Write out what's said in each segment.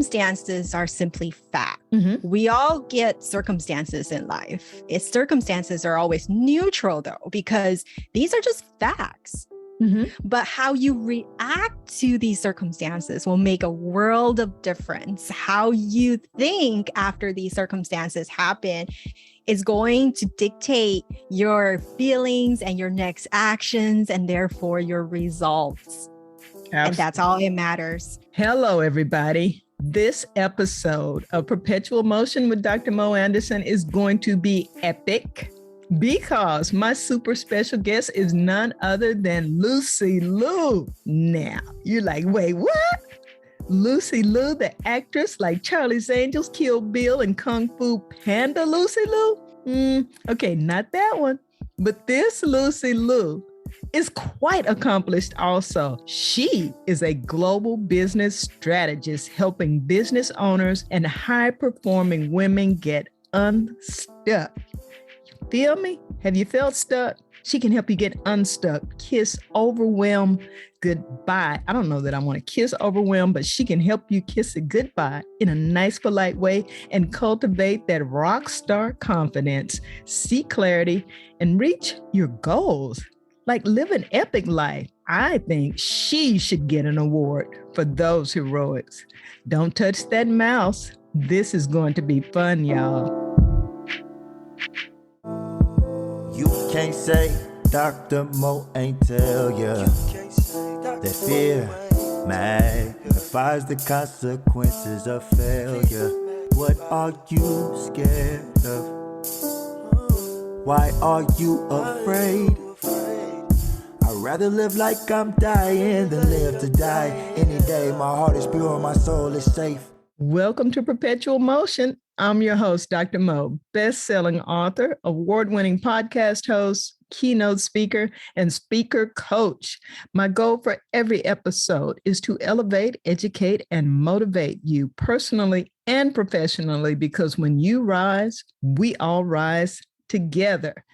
circumstances are simply fact. Mm-hmm. We all get circumstances in life. Its circumstances are always neutral, though, because these are just facts. Mm-hmm. But how you react to these circumstances will make a world of difference. How you think after these circumstances happen is going to dictate your feelings and your next actions, and therefore your results. Absolutely. And that's all it matters. Hello, everybody. This episode of Perpetual Motion with Dr. Mo Anderson is going to be epic because my super special guest is none other than Lucy Liu. Now, you're like, wait, what? Lucy Liu, the actress like Charlie's Angels, Kill Bill, and Kung Fu Panda Lucy Liu? Okay, not that one. But this Lucy Liu is quite accomplished also. She is a global business strategist helping business owners and high-performing women get unstuck. You feel me? Have you felt stuck? She can help you get unstuck, kiss overwhelm goodbye. I don't know that I want to kiss overwhelm, but she can help you kiss it goodbye in a nice, polite way and cultivate that rockstar confidence, see clarity, and reach your goals. Like live an epic life. I think she should get an award for those heroics. Don't touch that mouse. This is going to be fun, y'all. You can't say Dr. Mo ain't tell ya that fear magnifies the consequences of failure. What are you scared of? Why are you afraid? I'd rather live like I'm dying than live to die. Any day, my heart is pure, my soul is safe. Welcome to Perpetual Motion. I'm your host, Dr. Mo, best-selling author, award-winning podcast host, keynote speaker, and speaker coach. My goal for every episode is to elevate, educate, and motivate you personally and professionally, because when you rise, we all rise together.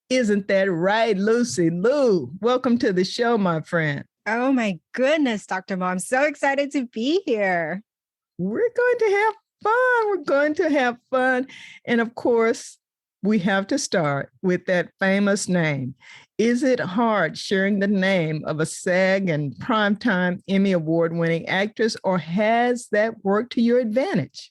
Isn't that right, Lucy Liu? Welcome to the show, my friend. Oh my goodness, Dr. Mo. I'm so excited to be here. We're going to have fun. We're going to have fun. And of course, we have to start with that famous name. Is it hard sharing the name of a SAG and primetime Emmy award-winning actress, or has that worked to your advantage?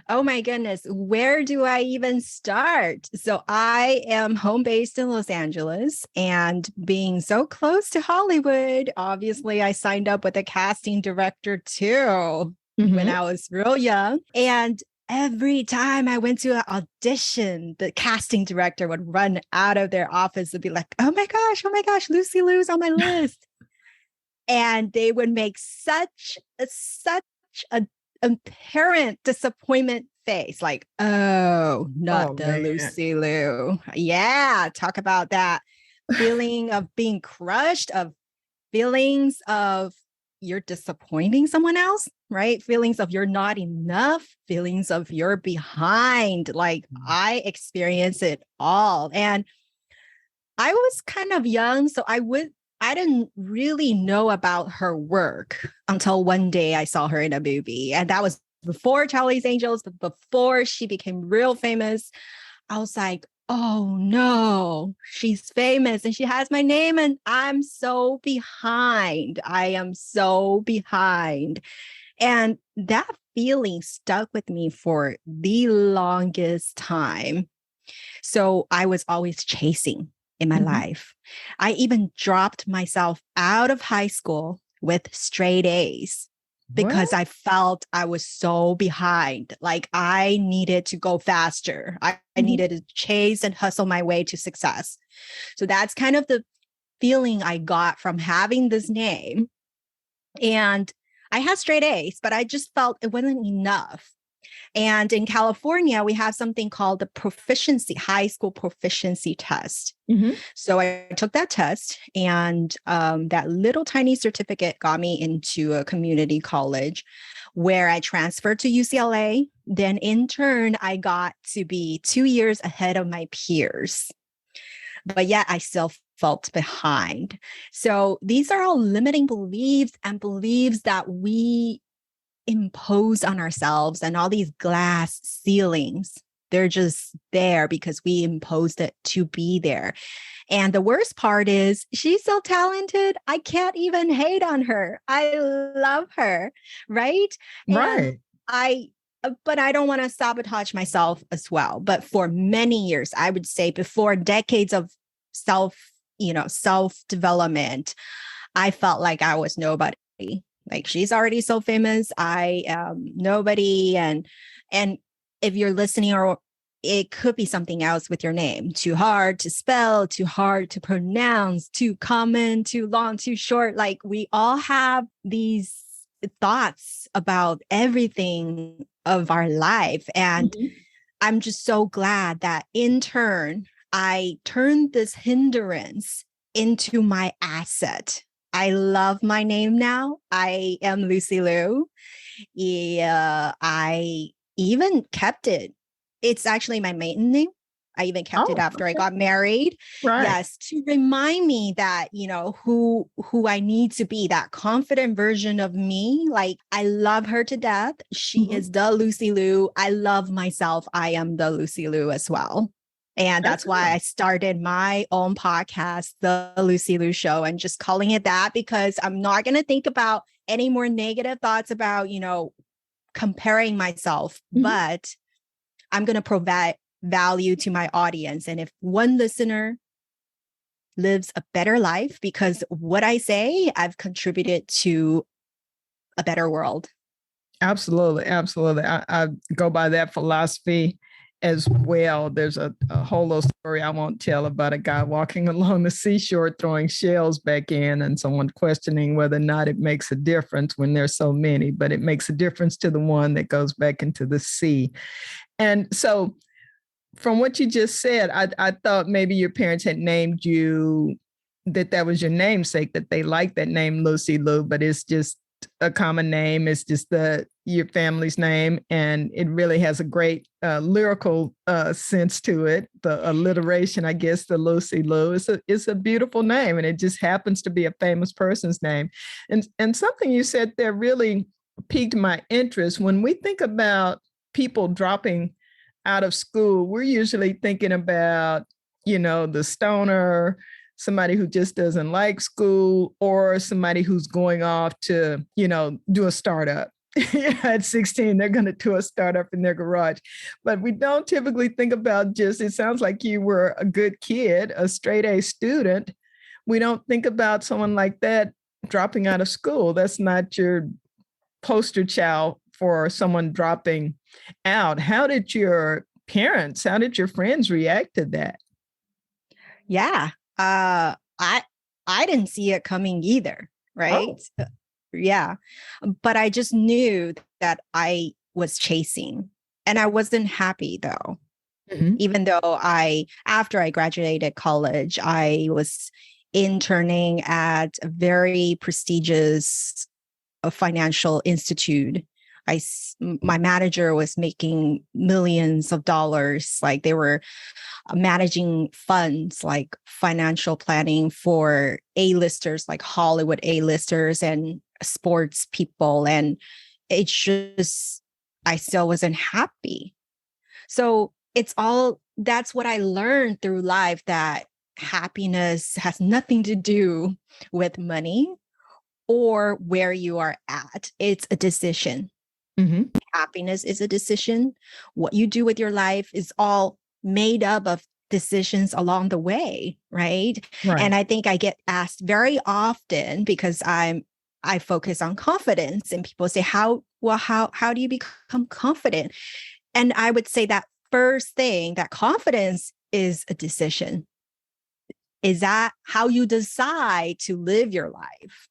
Oh my goodness, where do I even start? So I am home based in Los Angeles, and being so close to Hollywood, obviously I signed up with a casting director too when I was real young. And every time I went to an audition, the casting director would run out of their office and be like, oh my gosh, Lucy Liu's on my list. And they would make such a apparent disappointment face, like, oh, not the man. Lucy Liu. Yeah, talk about that feeling of being crushed, of feelings of you're disappointing someone else, right? Feelings of you're not enough, feelings of you're behind. Like I experienced it all. And I was kind of young, so I didn't really know about her work until one day I saw her in a movie. And that was before Charlie's Angels, but before she became real famous. I was like, oh no, she's famous and she has my name and I'm so behind. I am so behind. And that feeling stuck with me for the longest time. So I was always chasing in my life. I even dropped myself out of high school with straight A's because I felt I was so behind. Like I needed to go faster. I needed to chase and hustle my way to success. So that's kind of the feeling I got from having this name. And I had straight A's, but I just felt it wasn't enough. And in California, we have something called the high school proficiency test. So I took that test, and that little tiny certificate got me into a community college where I transferred to UCLA. Then in turn, I got to be 2 years ahead of my peers. But yet I still felt behind. So these are all limiting beliefs and beliefs that we impose on ourselves, and all these glass ceilings, they're just there because we imposed it to be there. And the worst part is she's so talented. I can't even hate on her. I love her. Right. And Right. but I don't want to sabotage myself as well. But for many years, I would say before decades of self-development, I felt like I was nobody. Like, she's already so famous. I am nobody. And if you're listening, or it could be something else with your name, too hard to spell, too hard to pronounce, too common, too long, too short. Like, we all have these thoughts about everything of our life. And I'm just so glad that in turn, I turned this hindrance into my asset. I love my name now. I am Lucy Liu. Yeah, I even kept it. It's actually my maiden name. I even kept it after I got married. Right. Yes, to remind me that, who I need to be, that confident version of me. Like, I love her to death. She is the Lucy Liu. I love myself. I am the Lucy Liu as well. And that's why I started my own podcast, The Lucy Liu Show, and just calling it that, because I'm not going to think about any more negative thoughts about, comparing myself, but I'm going to provide value to my audience. And if one listener lives a better life because what I say, I've contributed to a better world. Absolutely. Absolutely. I go by that philosophy as well. There's a whole little story I won't tell about a guy walking along the seashore throwing shells back in, and someone questioning whether or not it makes a difference when there's so many, but it makes a difference to the one that goes back into the sea. And so from what you just said, I thought maybe your parents had named you, that was your namesake, that they liked that name, Lucy Liu, but it's just a common name. It's just your family's name, and it really has a great lyrical sense to it. The alliteration, I guess, the Lucy Liu, it's a beautiful name, and it just happens to be a famous person's name. And something you said there really piqued my interest. When we think about people dropping out of school, we're usually thinking about, the stoner, somebody who just doesn't like school, or somebody who's going off to, do a startup. At 16, they're going to do a startup in their garage. But we don't typically think about it sounds like you were a good kid, a straight A student. We don't think about someone like that dropping out of school. That's not your poster child for someone dropping out. How did your friends react to that? Yeah. I didn't see it coming either. Right. Oh. Yeah. But I just knew that I was chasing, and I wasn't happy though. Even though after I graduated college, I was interning at a very prestigious financial institute. My manager was making millions of dollars. Like, they were managing funds, like financial planning for A-listers, like Hollywood A-listers and sports people. And it's just, I still wasn't happy. So that's what I learned through life, that happiness has nothing to do with money or where you are at. It's a decision. Happiness is a decision. What you do with your life is all made up of decisions along the way, right? And I think I get asked very often, because I focus on confidence, and people say, how do you become confident? And I would say that first thing, that confidence is a decision. Is that how you decide to live your life?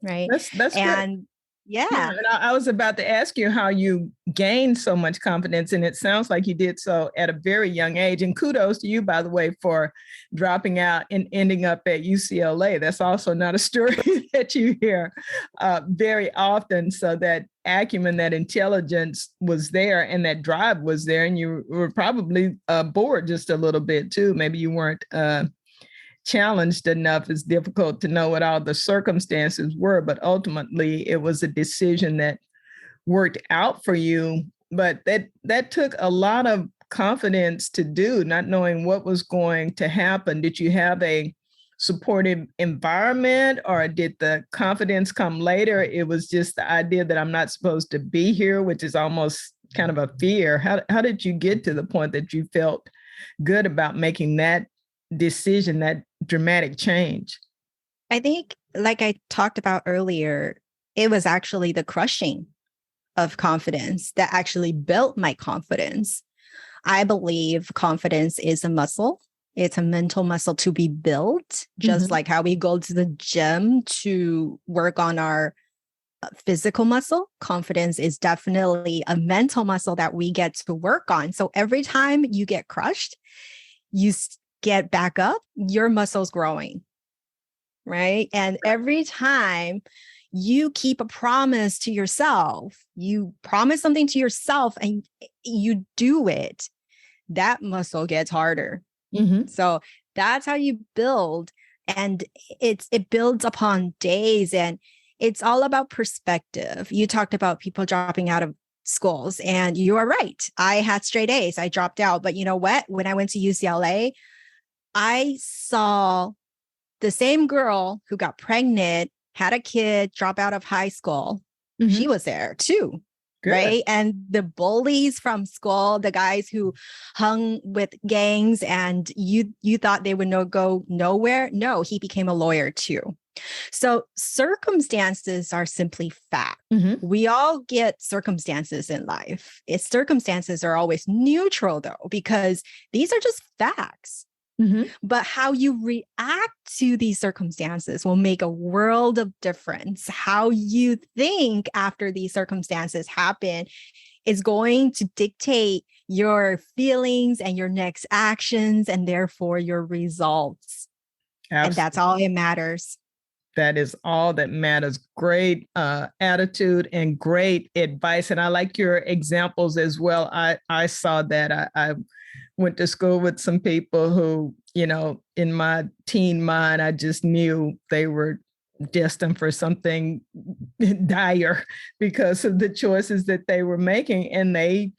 Right. That's and good. Yeah. And I was about to ask you how you gained so much confidence, and it sounds like you did so at a very young age. And kudos to you, by the way, for dropping out and ending up at UCLA. That's also not a story that you hear very often. So that acumen, that intelligence was there, and that drive was there, and you were probably bored just a little bit too. Maybe you weren't challenged enough, it's difficult to know what all the circumstances were, but ultimately it was a decision that worked out for you. But that took a lot of confidence to do, not knowing what was going to happen. Did you have a supportive environment, or did the confidence come later? It was just the idea that I'm not supposed to be here, which is almost kind of a fear. How did you get to the point that you felt good about making that decision, that dramatic change? I think, like I talked about earlier, it was actually the crushing of confidence that actually built my confidence. I believe confidence is a muscle. It's a mental muscle to be built, just like how we go to the gym to work on our physical muscle. Confidence is definitely a mental muscle that we get to work on. So every time you get crushed, you get back up, your muscle's growing, right? And every time you keep a promise to yourself, you promise something to yourself and you do it, that muscle gets harder. So that's how you build. And it builds upon days, and it's all about perspective. You talked about people dropping out of schools, and you are right. I had straight A's. I dropped out. But you know what? When I went to UCLA, I saw the same girl who got pregnant, had a kid, drop out of high school. She was there too. Good. Right. And the bullies from school, the guys who hung with gangs, and you thought they would go nowhere. No, he became a lawyer too. So circumstances are simply fact. We all get circumstances in life. Circumstances are always neutral though, because these are just facts. But how you react to these circumstances will make a world of difference. How you think after these circumstances happen is going to dictate your feelings and your next actions, and therefore your results. Absolutely. And that's all that matters. That is all that matters. Great attitude and great advice. And I like your examples as well. I saw that. I went to school with some people who, in my teen mind, I just knew they were destined for something dire because of the choices that they were making. And they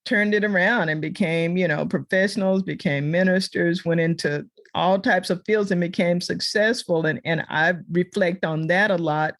turned it around and became, professionals, became ministers, went into all types of fields and became successful. And I reflect on that a lot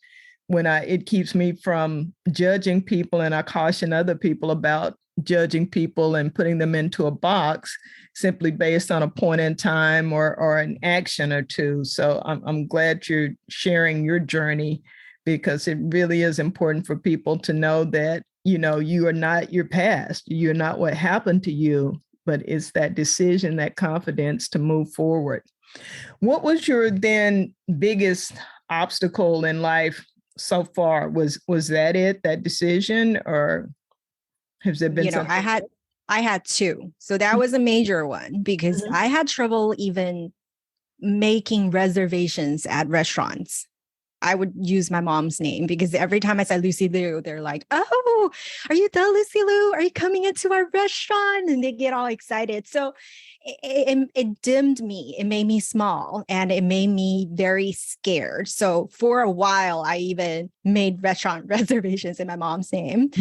when it keeps me from judging people. And I caution other people about judging people and putting them into a box simply based on a point in time or an action or two. So I'm glad you're sharing your journey, because it really is important for people to know that, you are not your past. You're not what happened to you, but it's that decision, that confidence to move forward. What was your then biggest obstacle in life so far? Was that it, that decision, or has there been something? I had two. So that was a major one, because I had trouble even making reservations at restaurants. I would use my mom's name, because every time I said Lucy Liu, they're like, "Oh, are you the Lucy Liu? Are you coming into our restaurant?" And they get all excited. So it dimmed me. It made me small, and it made me very scared. So for a while, I even made restaurant reservations in my mom's name.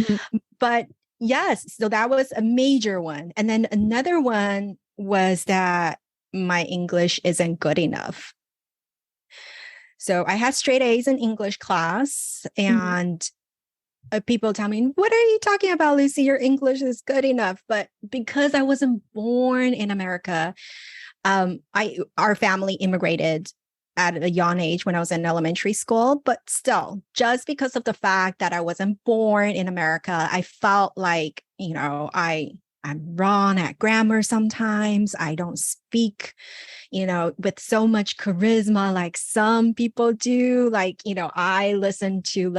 But yes, so that was a major one. And then another one was that my English isn't good enough. So I had straight A's in English class, and people tell me, "What are you talking about, Lucy? Your English is good enough." But because I wasn't born in America, our family immigrated at a young age when I was in elementary school. But still, just because of the fact that I wasn't born in America, I felt like, I'm wrong at grammar sometimes. I don't speak, with so much charisma like some people do. Like, I listen to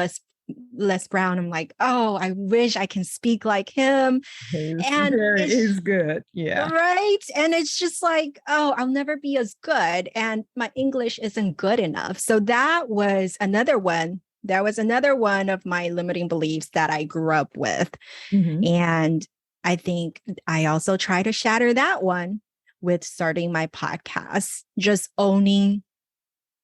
Les Brown. I'm like, oh, I wish I can speak like him. He's good. Yeah. Right. And it's just like, oh, I'll never be as good. And my English isn't good enough. So that was another one. That was another one of my limiting beliefs that I grew up with. And I think I also try to shatter that one with starting my podcast, just owning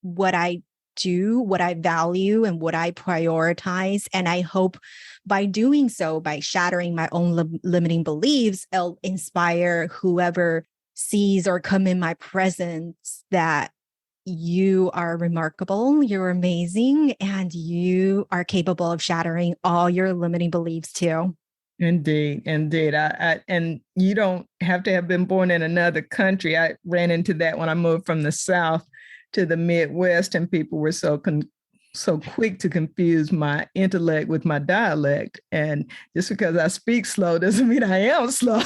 what I do, what I value, and what I prioritize. And I hope by doing so, by shattering my own limiting beliefs, it'll inspire whoever sees or come in my presence that you are remarkable, you're amazing, and you are capable of shattering all your limiting beliefs too. Indeed, indeed. And you don't have to have been born in another country. I ran into that when I moved from the South to the Midwest, and people were so quick to confuse my intellect with my dialect. And just because I speak slow doesn't mean I am slow,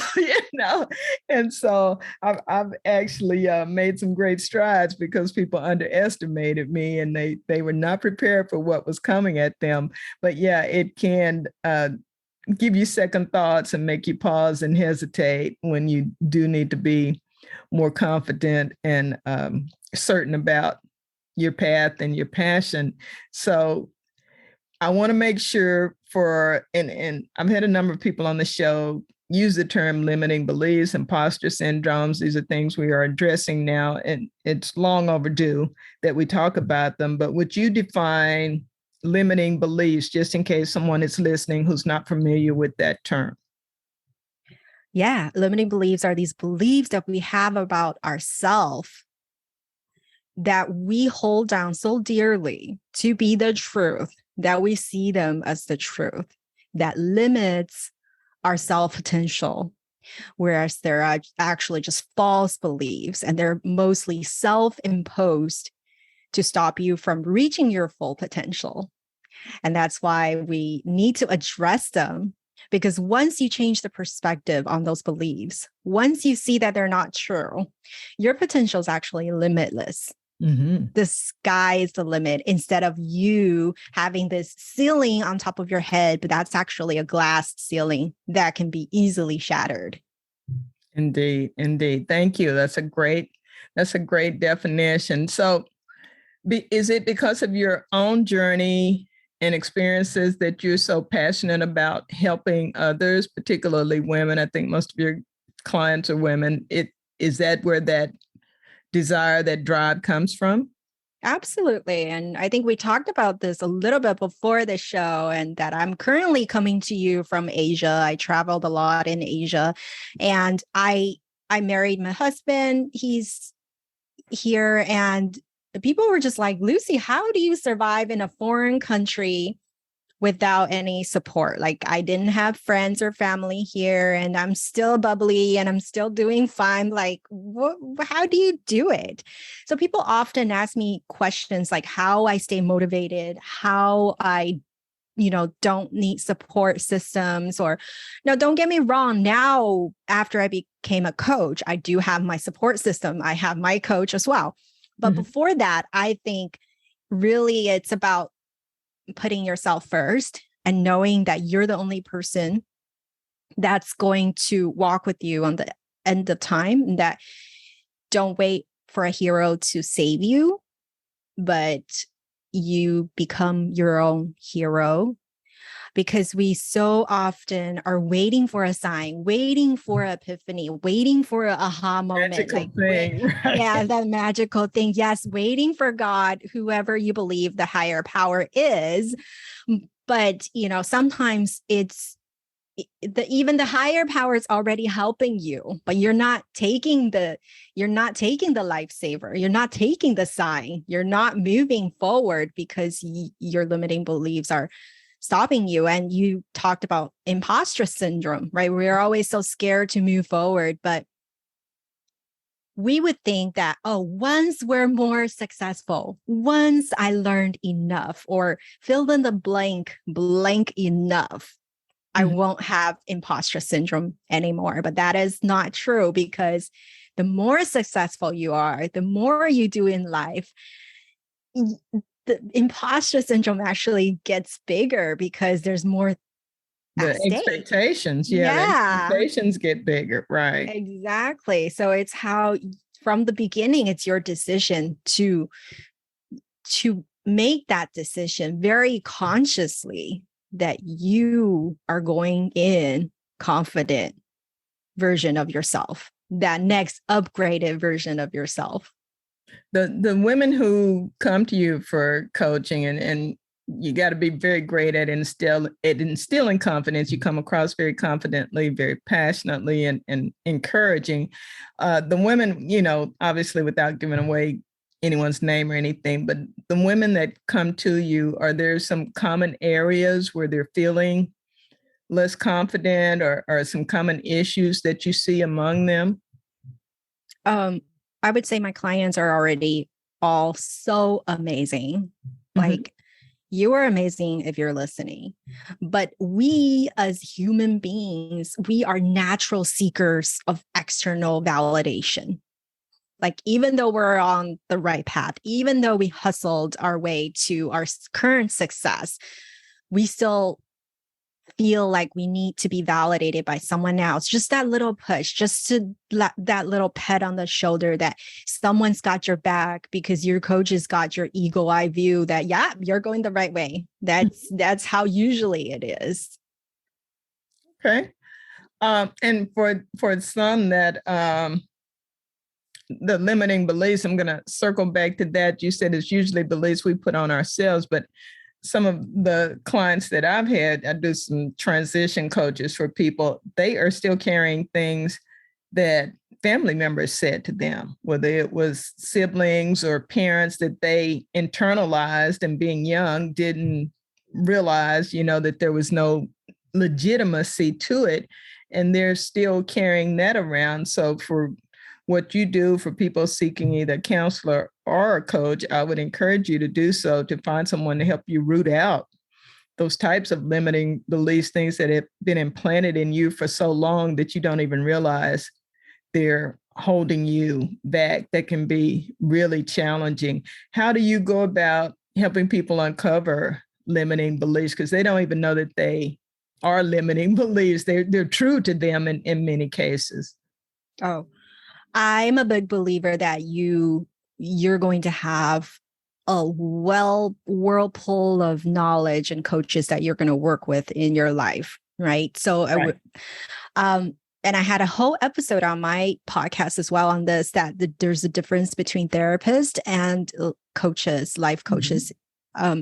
And so I've actually made some great strides because people underestimated me, and they were not prepared for what was coming at them. But yeah, it can give you second thoughts and make you pause and hesitate when you do need to be more confident and certain about your path and your passion. So I want to make sure and I've had a number of people on the show use the term limiting beliefs, imposter syndromes. These are things we are addressing now, and it's long overdue that we talk about them. But would you define limiting beliefs, just in case someone is listening who's not familiar with that term? Yeah, limiting beliefs are these beliefs that we have about ourselves that we hold down so dearly to be the truth, that we see them as the truth, that limits our self-potential, whereas they're actually just false beliefs, and they're mostly self-imposed to stop you from reaching your full potential. And that's why we need to address them, because once you change the perspective on those beliefs, once you see that they're not true, your potential is actually limitless. Mm-hmm. The sky is the limit, instead of you having this ceiling on top of your head, but that's actually a glass ceiling that can be easily shattered. Indeed, indeed. Thank you. That's a great definition. So is it because of your own journey and experiences that you're so passionate about helping others, particularly women? I think most of your clients are women. Is that where that desire, that drive comes from? Absolutely. And I think we talked about this a little bit before the show, and that I'm currently coming to you from Asia. I traveled a lot in Asia, and I married my husband. He's here, and the people were just like, Lucy, how do you survive in a foreign country without any support? Like, I didn't have friends or family here, and I'm still bubbly and I'm still doing fine. Like, how do you do it? So people often ask me questions like how I stay motivated, how I don't need support systems. Or no, don't get me wrong. Now, after I became a coach, I do have my support system. I have my coach as well. But before that, I think really it's about putting yourself first and knowing that you're the only person that's going to walk with you on the end of time, and that don't wait for a hero to save you, but you become your own hero. Because we so often are waiting for a sign, waiting for an epiphany, waiting for an aha moment. Magical thing, right? Yeah, that magical thing. Yes, waiting for God, whoever you believe the higher power is. But, sometimes it's even the higher power is already helping you, but you're not taking the lifesaver. You're not taking the sign. You're not moving forward because your limiting beliefs are stopping you. And you talked about imposter syndrome, right? We're always so scared to move forward, but we would think that, once we're more successful, once I learned enough, or fill in the blank enough, I won't have imposter syndrome anymore. But that is not true, because the more successful you are, the more you do in life, the imposter syndrome actually gets bigger, because there's more the expectations. The expectations get bigger, right? Exactly. So it's how, from the beginning, it's your decision to make that decision very consciously, that you are going in confident version of yourself. that next upgraded version of yourself. The women who come to you for coaching, and you got to be very great at instilling confidence. You come across very confidently, very passionately, and encouraging. The women, obviously without giving away anyone's name or anything, but the women that come to you, are there some common areas where they're feeling less confident, or some common issues that you see among them? I would say my clients are already all so amazing. Mm-hmm. Like, you are amazing if you're listening. But we as human beings, we are natural seekers of external validation. Like, even though we're on the right path, even though we hustled our way to our current success, we still feel like we need to be validated by someone else. Just that little push, just to that little pet on the shoulder that someone's got your back because your coach has got your eagle eye view that, yeah, you're going the right way. That's how usually it is. Okay. And for some that the limiting beliefs, I'm going to circle back to that. You said it's usually beliefs we put on ourselves, but some of the clients that I've had, I do some transition coaches for people. They are still carrying things that family members said to them, whether it was siblings or parents that they internalized, and being young didn't realize, that there was no legitimacy to it. And they're still carrying that around. So for what you do for people seeking either a counselor or a coach, I would encourage you to do so, to find someone to help you root out those types of limiting beliefs, things that have been implanted in you for so long that you don't even realize they're holding you back. That can be really challenging. How do you go about helping people uncover limiting beliefs? Because they don't even know that they are limiting beliefs. They're true to them in many cases. Oh, I'm a big believer that you're going to have a whirlpool of knowledge and coaches that you're going to work with in your life, right? So I would, and I had a whole episode on my podcast as well on this, that there's a difference between therapists and coaches, life coaches. Mm-hmm.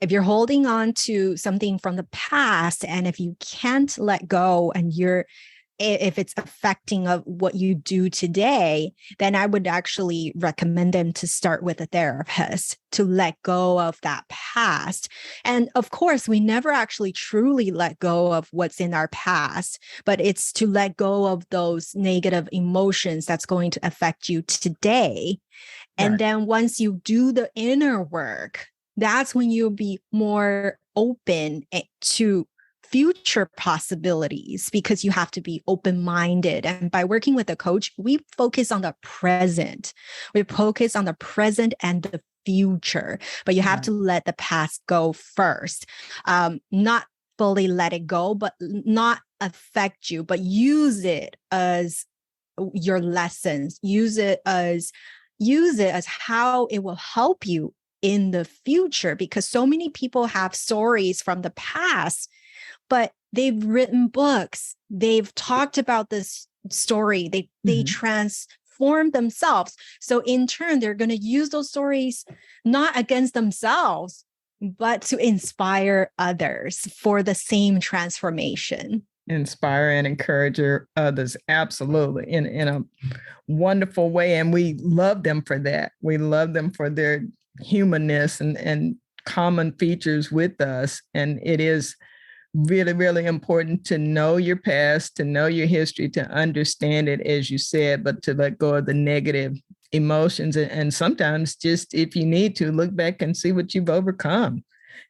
If you're holding on to something from the past, and if you can't let go, and if it's affecting of what you do today, then I would actually recommend them to start with a therapist to let go of that past. And of course, we never actually truly let go of what's in our past, but it's to let go of those negative emotions that's going to affect you today. And right. Then once you do the inner work, that's when you'll be more open to future possibilities, because you have to be open-minded. And by working with a coach, we focus on the present. We focus on the present and the future, but you have to let the past go first. Not fully let it go, but not affect you, but use it as your lessons. Use it as how it will help you in the future, because so many people have stories from the past, but they've written books. They've talked about this story. They transform themselves. So in turn, they're going to use those stories not against themselves, but to inspire others for the same transformation. Inspire and encourage others. Absolutely. In a wonderful way. And we love them for that. We love them for their humanness and common features with us. And it is really, really important to know your past, to know your history, to understand it, as you said, but to let go of the negative emotions. And sometimes just, if you need to, look back and see what you've overcome,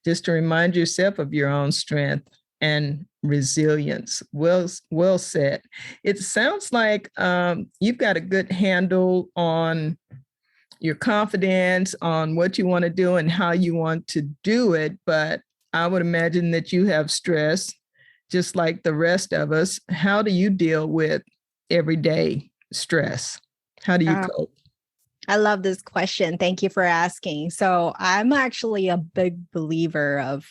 just to remind yourself of your own strength and resilience. Well said. It sounds like you've got a good handle on your confidence, on what you want to do and how you want to do it. But I would imagine that you have stress just like the rest of us. How do you deal with everyday stress? How do you cope? I love this question. Thank you for asking. So I'm actually a big believer of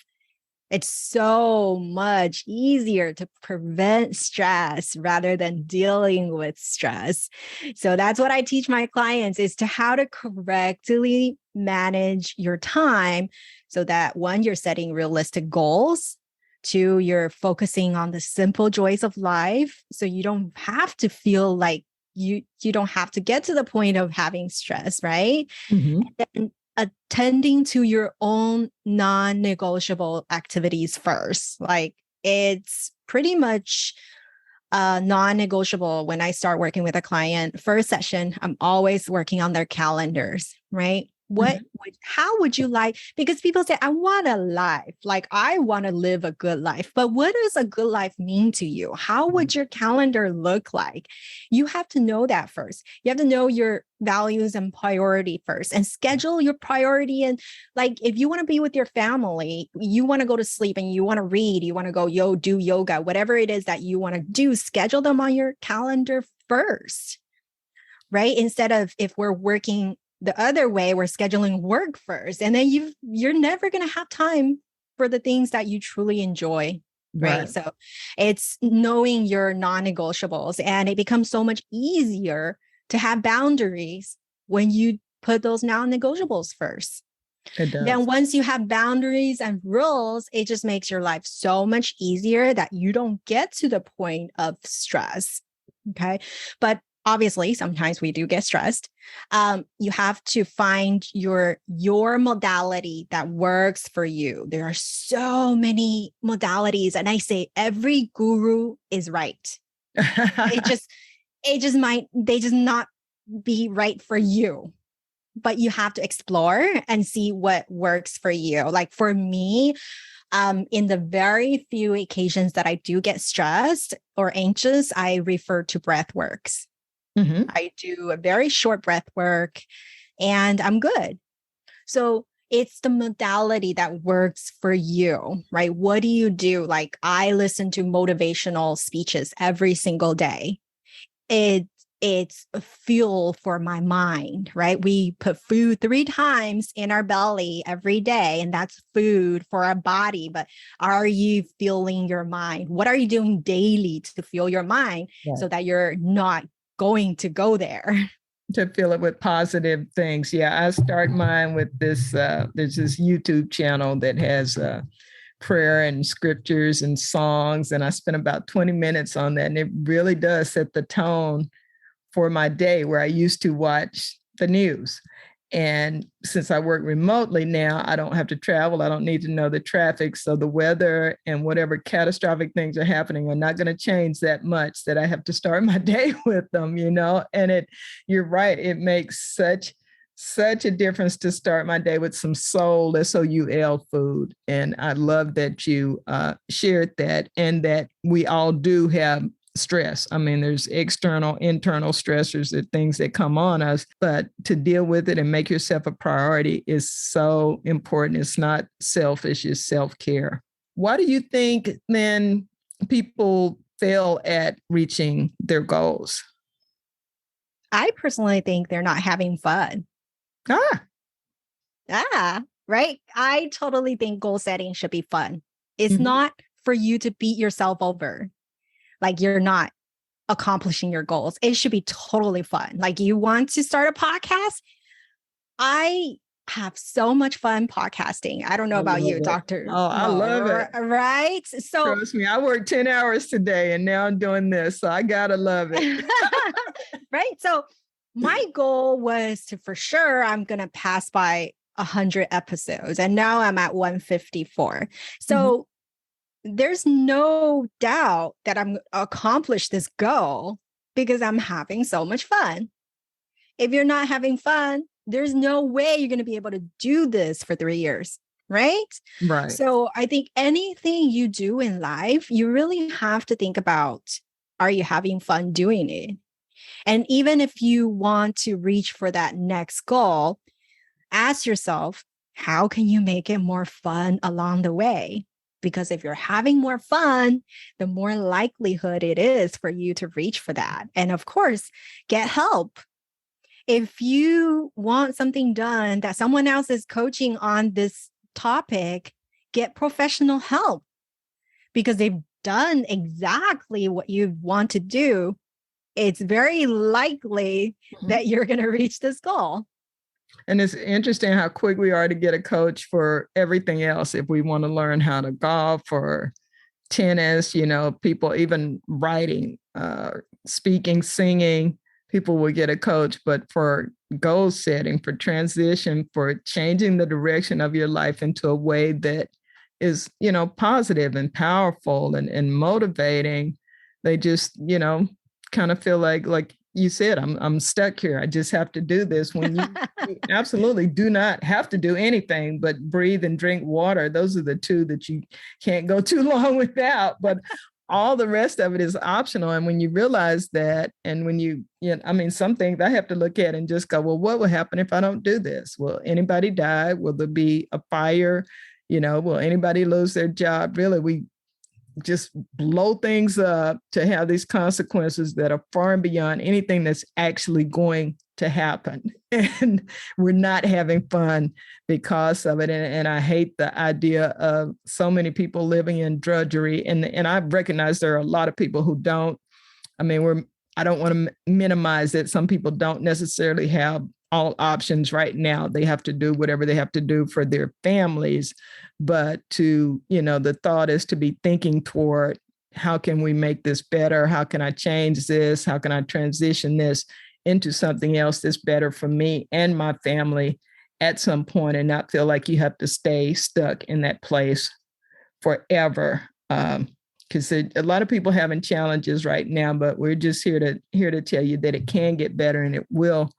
It's so much easier to prevent stress rather than dealing with stress. So that's what I teach my clients is to how to correctly manage your time so that one, you're setting realistic goals. Two, you're focusing on the simple joys of life. So you don't have to feel like you don't have to get to the point of having stress, right? Mm-hmm. And attending to your own non-negotiable activities first. Like it's pretty much non-negotiable when I start working with a client. First session, I'm always working on their calendars, right? How would you like, because people say, I want a life, like I want to live a good life, but what does a good life mean to you? How would your calendar look like? You have to know that first. You have to know your values and priority first and schedule your priority. And like, if you want to be with your family, you want to go to sleep and you want to read, you want to go, do yoga, whatever it is that you want to do, schedule them on your calendar first, right? Instead of if we're working the other way, we're scheduling work first, and then you're never going to have time for the things that you truly enjoy. Right. So it's knowing your non-negotiables, and it becomes so much easier to have boundaries when you put those non-negotiables first. It does. Then once you have boundaries and rules, it just makes your life so much easier that you don't get to the point of stress. Okay. But obviously, sometimes we do get stressed. You have to find your modality that works for you. There are so many modalities, and I say every guru is right. They just not be right for you. But you have to explore and see what works for you. Like for me, in the very few occasions that I do get stressed or anxious, I refer to breath works. Mm-hmm. I do a very short breath work and I'm good. So it's the modality that works for you, right? What do you do? Like I listen to motivational speeches every single day. It's a fuel for my mind, right? We put food 3 times in our belly every day, and that's food for our body. But are you fueling your mind? What are you doing daily to fuel your mind so that you're not going to go there? To fill it with positive things. Yeah, I start mine with this. There's this YouTube channel that has prayer and scriptures and songs, and I spent about 20 minutes on that, and it really does set the tone for my day, where I used to watch the news. And since I work remotely now, I don't have to travel. I don't need to know the traffic. So the weather and whatever catastrophic things are happening are not going to change that much that I have to start my day with them, And you're right. It makes such a difference to start my day with some soul, SOUL food. And I love that you shared that, and that we all do have stress. I mean, there's external, internal stressors, the things that come on us, but to deal with it and make yourself a priority is so important. It's not selfish, it's self-care. Why do you think then people fail at reaching their goals? I personally think they're not having fun. Right? I totally think goal setting should be fun. It's not for you to beat yourself over. Like you're not accomplishing your goals. It should be totally fun. Like you want to start a podcast. I have so much fun podcasting. I don't know about you, Dr. Oh, I love it. Right? So trust me, I worked 10 hours today and now I'm doing this. So I gotta love it. Right. So my goal was to, for sure, I'm going to pass by 100 episodes. And now I'm at 154. So there's no doubt that I'm accomplish this goal because I'm having so much fun. If you're not having fun, there's no way you're going to be able to do this for 3 years, right? Right. So I think anything you do in life, you really have to think about, are you having fun doing it? And even if you want to reach for that next goal, ask yourself, how can you make it more fun along the way? Because if you're having more fun, the more likelihood it is for you to reach for that. And of course, get help. If you want something done that someone else is coaching on this topic, get professional help because they've done exactly what you want to do. It's very likely that you're going to reach this goal. And it's interesting how quick we are to get a coach for everything else. If we want to learn how to golf or tennis, people even writing, speaking, singing, people will get a coach. But for goal setting, for transition, for changing the direction of your life into a way that is, positive and powerful and motivating, they just, kind of feel like you said, I'm stuck here. I just have to do this, when you absolutely do not have to do anything but breathe and drink water. Those are the two that you can't go too long without, but all the rest of it is optional. And when you realize that, and when some things I have to look at and just go, well, what will happen if I don't do this? Will anybody die? Will there be a fire? Will anybody lose their job? Really, we just blow things up to have these consequences that are far and beyond anything that's actually going to happen. And we're not having fun because of it. And I hate the idea of so many people living in drudgery. And I recognize there are a lot of people who don't. I don't want to minimize it. Some people don't necessarily have all options right now. They have to do whatever they have to do for their families. But the thought is to be thinking toward, how can we make this better? How can I change this? How can I transition this into something else that's better for me and my family at some point, and not feel like you have to stay stuck in that place forever? Because a lot of people having challenges right now, but we're just here to tell you that it can get better, and it will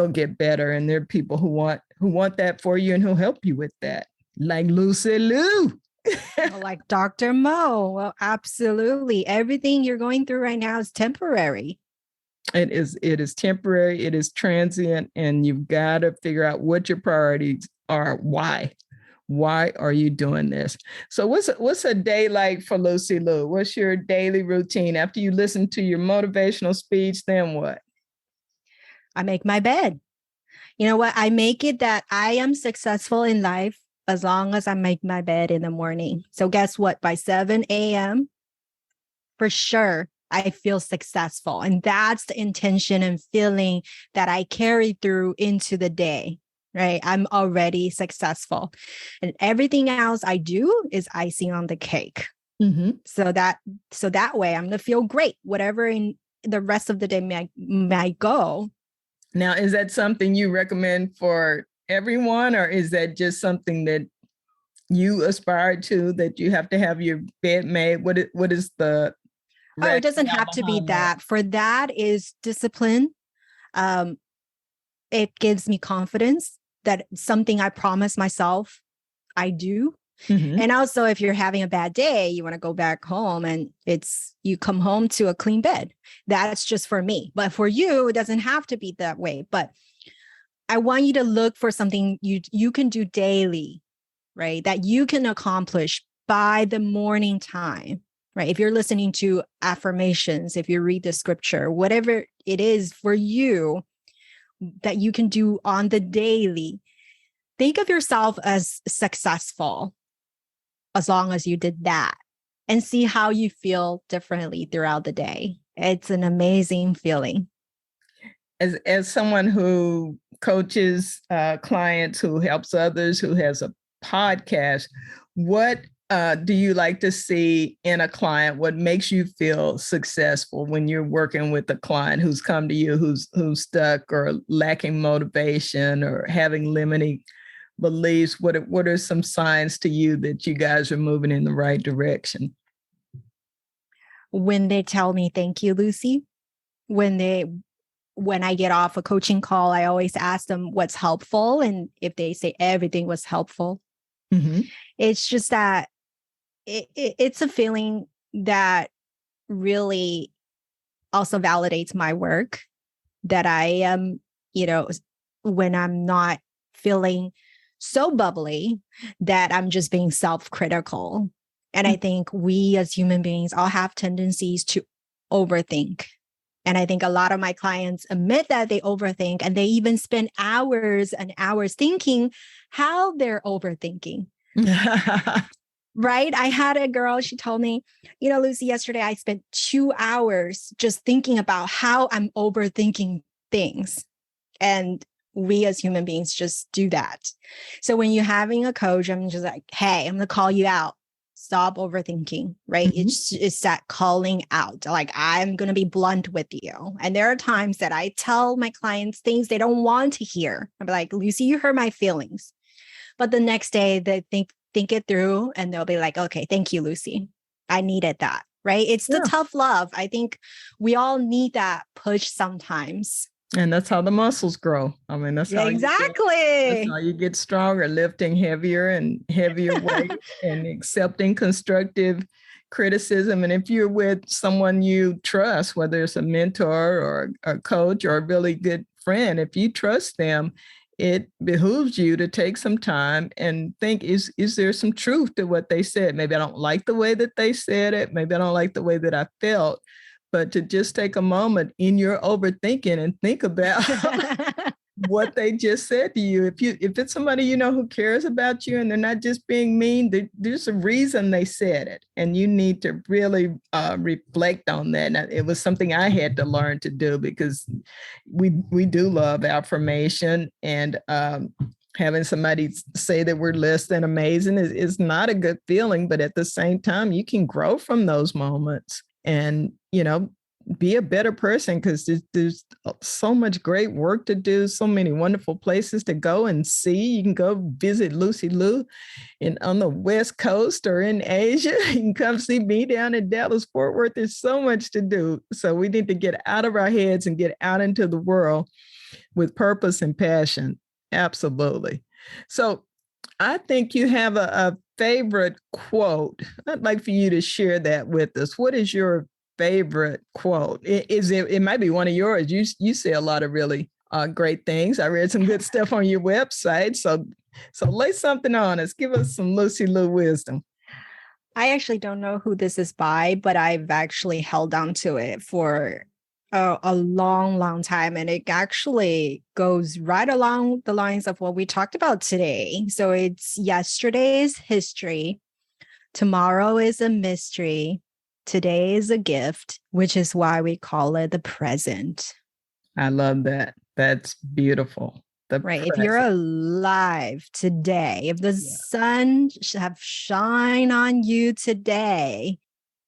get better. And there are people who want that for you and who'll help you with that, like Lucy Liu. Like Dr. Mo. Well, absolutely. Everything you're going through right now is temporary. It is temporary. It is transient. And you've got to figure out what your priorities are. Why are you doing this? So what's a day like for Lucy Liu? What's your daily routine? After you listen to your motivational speech, then what? I make my bed. You know what? I make it that I am successful in life as long as I make my bed in the morning. So guess what? By 7 a.m., for sure, I feel successful. And that's the intention and feeling that I carry through into the day, right? I'm already successful. And everything else I do is icing on the cake. Mm-hmm. So that way I'm going to feel great, whatever in the rest of the day might go. Now, is that something you recommend for everyone, or is that just something that you aspire to, that you have to have your bed made? What is the... Oh, it doesn't have to be that. For that is discipline. It gives me confidence that something I promise myself I do. Mm-hmm. And also, if you're having a bad day, you want to go back home and you come home to a clean bed. That's just for me. But for you, it doesn't have to be that way. But I want you to look for something you can do daily, right? That you can accomplish by the morning time, right? If you're listening to affirmations, if you read the scripture, whatever it is for you that you can do on the daily, think of yourself as successful as long as you did that, and see how you feel differently throughout the day. It's an amazing feeling. As someone who coaches clients, who helps others, who has a podcast, what do you like to see in a client? What makes you feel successful when you're working with a client who's come to you, who's stuck or lacking motivation or having limiting beliefs? What are some signs to you that you guys are moving in the right direction? When they tell me, thank you, Lucy. When I get off a coaching call, I always ask them what's helpful. And if they say everything was helpful, mm-hmm. It's just that it's a feeling that really also validates my work, that I am, when I'm not feeling so bubbly, that I'm just being self-critical. And I think we as human beings all have tendencies to overthink. And I think a lot of my clients admit that they overthink, and they even spend hours and hours thinking how they're overthinking. Right? I had a girl, she told me, Lucy, yesterday I spent 2 hours just thinking about how I'm overthinking things. And we as human beings just do that. So when you're having a coach, I'm just like, hey, I'm going to call you out. Stop overthinking, right? Mm-hmm. It's that calling out. Like, I'm going to be blunt with you. And there are times that I tell my clients things they don't want to hear. I'm like, Lucy, you hurt my feelings. But the next day they think it through and they'll be like, okay, thank you, Lucy. I needed that, right? It's the tough love. I think we all need that push sometimes. And that's how the muscles grow. I mean, that's how you get stronger, lifting heavier and heavier weight and accepting constructive criticism. And if you're with someone you trust, whether it's a mentor or a coach or a really good friend, if you trust them, it behooves you to take some time and think, is there some truth to what they said? Maybe I don't like the way that they said it. Maybe I don't like the way that I felt. But to just take a moment in your overthinking and think about what they just said to you. If it's somebody who cares about you and they're not just being mean, there's a reason they said it. And you need to really reflect on that. And it was something I had to learn to do because we do love affirmation, and having somebody say that we're less than amazing is not a good feeling. But at the same time, you can grow from those moments and, be a better person, because there's so much great work to do, so many wonderful places to go and see. You can go visit Lucy Liu on the West Coast or in Asia. You can come see me down in Dallas, Fort Worth. There's so much to do. So we need to get out of our heads and get out into the world with purpose and passion. Absolutely. So I think you have a favorite quote. I'd like for you to share that with us. What is your favorite quote? It might be one of yours. You say a lot of really great things. I read some good stuff on your website. So lay something on us. Give us some Lucy Liu wisdom. I actually don't know who this is by, but I've actually held on to it for a long, long time. And it actually goes right along the lines of what we talked about today. So it's yesterday's history. Tomorrow is a mystery. Today is a gift, which is why we call it the present. I love that. That's beautiful. Right. If you're alive today, if the sun have shine on you today,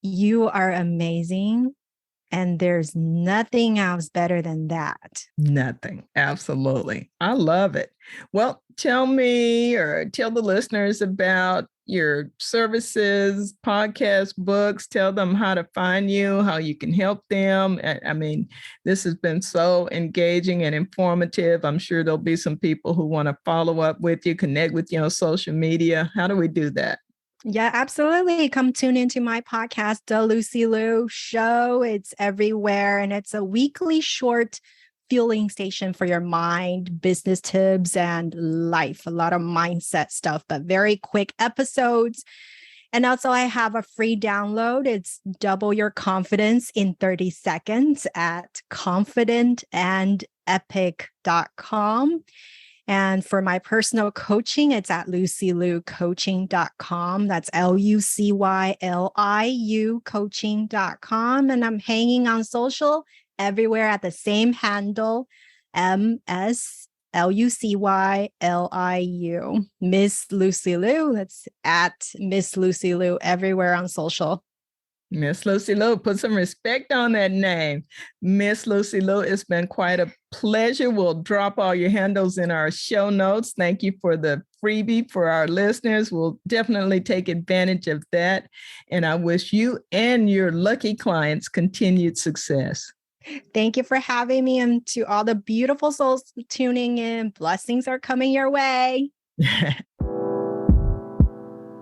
you are amazing. And there's nothing else better than that. Nothing. Absolutely. I love it. Well, tell me or tell the listeners about your services, podcasts, books. Tell them how to find you, how you can help them. I mean, this has been so engaging and informative. I'm sure there'll be some people who want to follow up with you, connect with you on social media. How do we do that? Yeah, absolutely. Come tune into my podcast, The Lucy Liu Show. It's everywhere. And it's a weekly short fueling station for your mind, business tips, and life. A lot of mindset stuff, but very quick episodes. And also I have a free download. It's double your confidence in 30 seconds at confidentandepic.com. And for my personal coaching, it's at lucyliucoaching.com. That's LUCYLIU coaching.com. And I'm hanging on social everywhere at the same handle, MSLUCYLIU. Miss Lucy Liu. That's at Miss Lucy Liu everywhere on social. Miss Lucy Liu, put some respect on that name. Miss Lucy Liu, it's been quite a pleasure. We'll drop all your handles in our show notes. Thank you for the freebie for our listeners. We'll definitely take advantage of that. And I wish you and your lucky clients continued success. Thank you for having me. And to all the beautiful souls tuning in, blessings are coming your way.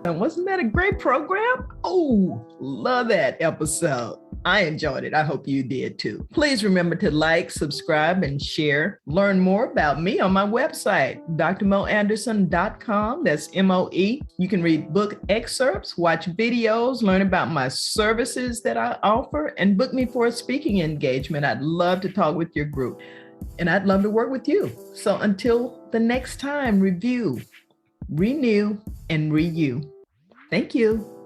Wasn't that a great program? Oh, love that episode. I enjoyed it. I hope you did too. Please remember to like, subscribe, and share. Learn more about me on my website, drmoanderson.com. That's MOE. You can read book excerpts, watch videos, learn about my services that I offer, and book me for a speaking engagement. I'd love to talk with your group, and I'd love to work with you. So until the next time, review, renew, and re you. Thank you.